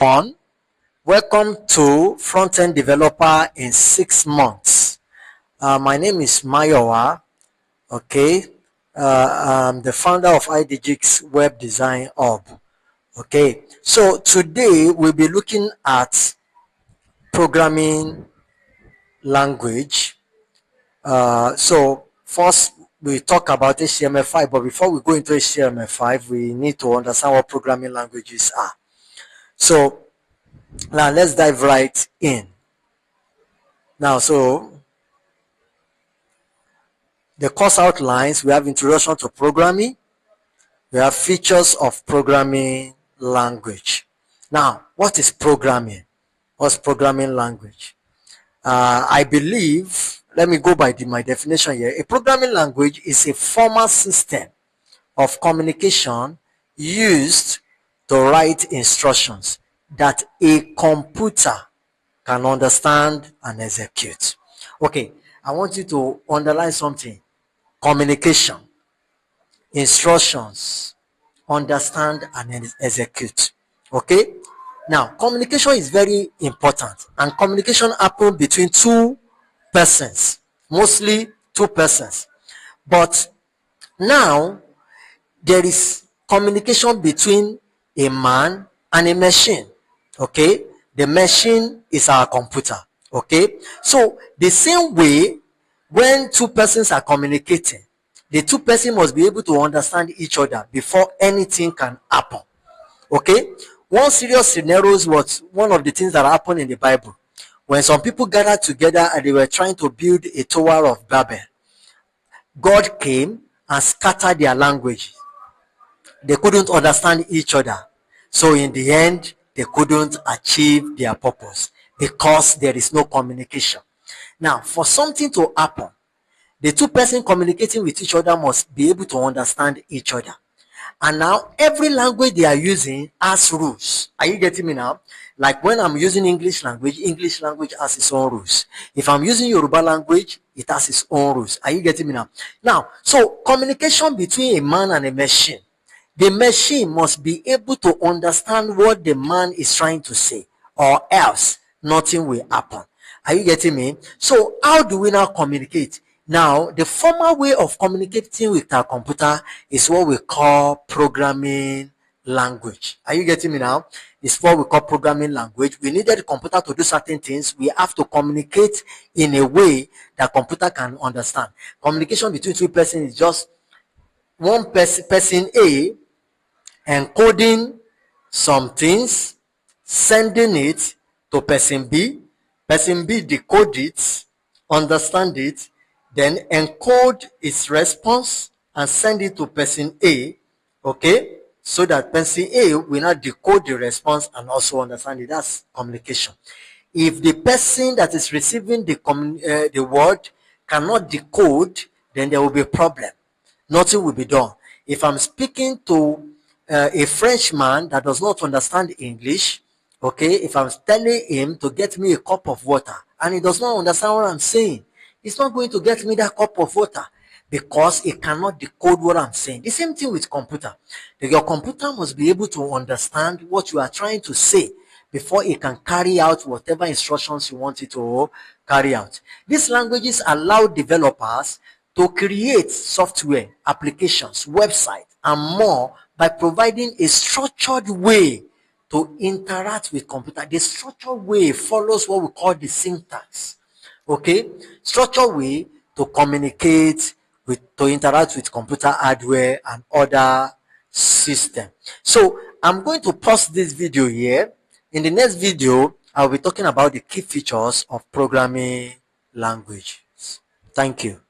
everyone. Welcome to Frontend Developer in 6 months. My name is Mayowa. Okay, I'm the founder of IDG's Web Design Hub. Okay, so today we'll be looking at programming language. So first we talk about HTML5, but before we go into HTML5, we need to understand what programming languages are. So now let's dive right in. Now, so the course outlines, we have introduction to programming, we have features of programming language. Now, what is programming? What's programming language? I believe, let me go by my definition here. A programming language is a formal system of communication used to write instructions that a computer can understand and execute. Okay, I want you to underline something. Communication, instructions, understand and execute. Okay, now communication is very important, and communication happens between two persons, mostly two persons. But now there is communication between a man and a machine. Okay, the machine is our computer. Okay, so the same way, when two persons are communicating, the two persons must be able to understand each other before anything can happen. Okay, one serious scenario was one of the things that happened in the Bible when some people gathered together and they were trying to build a Tower of Babel. God came and scattered their language. They couldn't understand each other, so in the end they couldn't achieve their purpose because there is no communication. Now, for something to happen, the two persons communicating with each other must be able to understand each other. And now every language they are using has rules. Are you getting me now? Like when I'm using English language has its own rules. If I'm using Yoruba language, it has its own rules. Are you getting me now? Now, so communication between a man and a machine. The machine must be able to understand what the man is trying to say, or else nothing will happen. Are you getting me? So how do we now communicate? Now, the formal way of communicating with our computer is what we call programming language. Are you getting me now? It's what we call programming language. We needed the computer to do certain things. We have to communicate in a way that computer can understand. Communication between two persons is just one person A encoding some things, sending it to person B decode it, understand it, then encode its response and send it to person A, okay, so that person A will not decode the response and also understand it. That's communication. If the person that is receiving the word cannot decode, then there will be a problem. Nothing will be done. If I'm speaking to a Frenchman that does not understand English, okay, if I'm telling him to get me a cup of water and he does not understand what I'm saying, he's not going to get me that cup of water because he cannot decode what I'm saying. The same thing with computer. Your computer must be able to understand what you are trying to say before it can carry out whatever instructions you want it to carry out. These languages allow developers to create software, applications, websites, and more by providing a structured way to interact with computer. The structured way follows what we call the syntax. Okay, structured way to communicate with, to interact with computer hardware and other system. So I'm going to pause this video here. In the next video, I'll be talking about the key features of programming languages. Thank you.